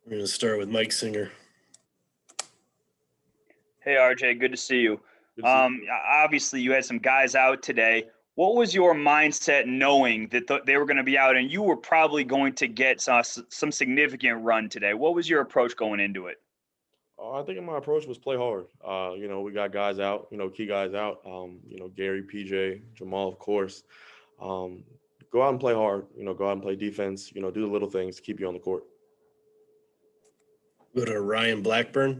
We're going to start with Mike Singer. Hey, RJ, good to see you. Obviously, you had some guys out today. What was your mindset knowing that they were going to be out and you were probably going to get some significant run today? What was your approach going into it? I think my approach was play hard. We got guys out, key guys out. Gary, PJ, Jamal, of course. Go out and play hard. Go out and play defense. Do the little things to keep you on the court. Go to Ryan Blackburn.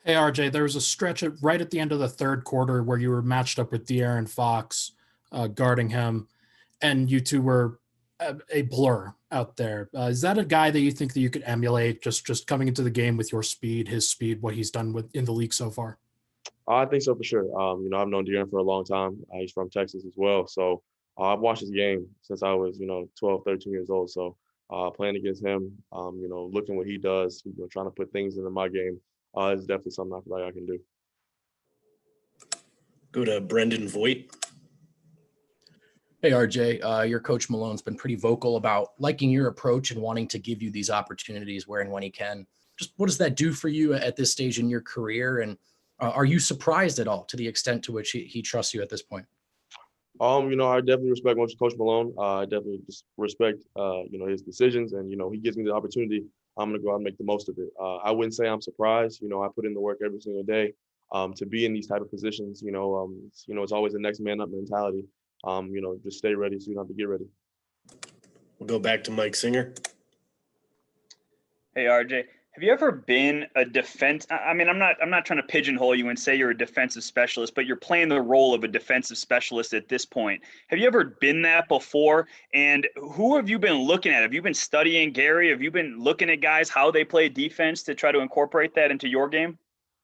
Hey, RJ, there was a stretch right at the end of the third quarter where you were matched up with DeAaron Fox guarding him, and you two were a blur out there. Is that a guy that you think that you could emulate just coming into the game with your speed, his speed, what he's done in the league so far? I think so for sure. I've known DeAaron for a long time. He's from Texas as well. So I've watched his game since I was, 12, 13 years old. So playing against him, looking what he does, trying to put things into my game, is definitely something I feel like I can do. Go to Brendan Voigt. Hey, RJ, your coach Malone's been pretty vocal about liking your approach and wanting to give you these opportunities where and when he can. Just what does that do for you at this stage in your career? And are you surprised at all to the extent to which he trusts you at this point? I definitely respect Coach Malone. I definitely just respect, his decisions. And, he gives me the opportunity. I'm going to go out and make the most of it. I wouldn't say I'm surprised. I put in the work every single day to be in these type of positions. It's always the next man up mentality. Just stay ready so you don't have to get ready. We'll go back to Mike Singer. Hey, RJ, have you ever been a defense? I mean, I'm not trying to pigeonhole you and say you're a defensive specialist, but you're playing the role of a defensive specialist at this point. Have you ever been that before? And who have you been looking at? Have you been studying Gary? Have you been looking at guys, how they play defense to try to incorporate that into your game?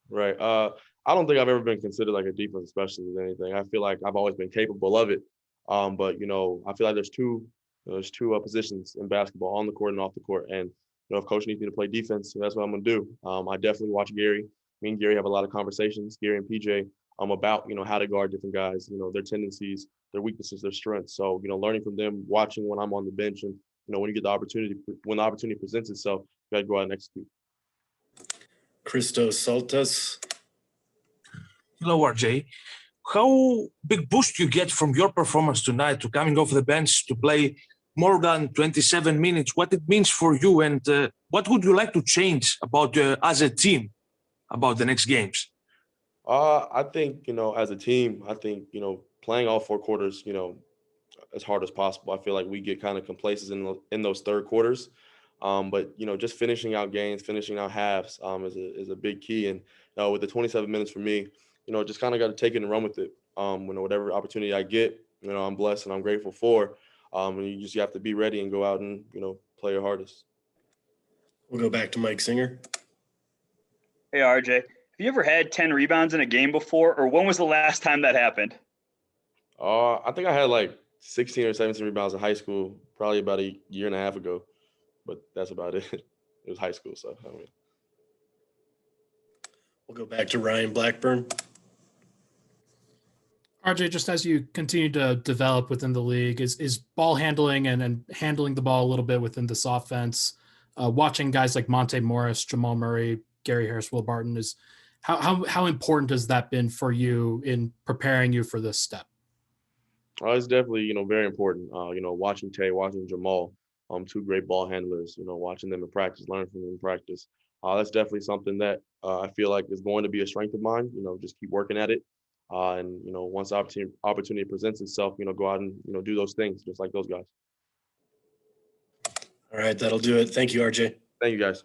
Right. I don't think I've ever been considered like a defensive specialist or anything. I feel like I've always been capable of it. But I feel like there's two positions in basketball, on the court and off the court. And if coach needs me to play defense, that's what I'm going to do. I definitely watch Gary. Me and Gary have a lot of conversations, Gary and PJ, about, how to guard different guys, their tendencies, their weaknesses, their strengths. So, learning from them, watching when I'm on the bench and, when you get the opportunity, when the opportunity presents itself, you got to go out and execute. Christos Saltas. Hello, RJ. How big boost you get from your performance tonight to coming off the bench to play more than 27 minutes, what it means for you, and what would you like to change about as a team about the next games? I think, as a team, playing all four quarters, as hard as possible. I feel like we get kind of complacent in those third quarters. But, just finishing out games, finishing out halves is a big key. And with the 27 minutes for me, just kind of got to take it and run with it. Whatever opportunity I get, I'm blessed and I'm grateful for. And you have to be ready and go out and, play your hardest. We'll go back to Mike Singer. Hey, RJ, have you ever had 10 rebounds in a game before, or when was the last time that happened? I think I had like 16 or 17 rebounds in high school, probably about a year and a half ago, but that's about it. It was high school stuff. We'll go back to Ryan Blackburn. RJ, just as you continue to develop within the league, is ball handling and handling the ball a little bit within this offense, watching guys like Monte Morris, Jamal Murray, Gary Harris, Will Barton, is how important has that been for you in preparing you for this step? It's definitely, very important. Watching Tay, watching Jamal, two great ball handlers, watching them in practice, learning from them in practice. That's definitely something that I feel like is going to be a strength of mine, just keep working at it. And, once the opportunity presents itself, go out and, do those things just like those guys. All right, that'll do it. Thank you, RJ. Thank you, guys.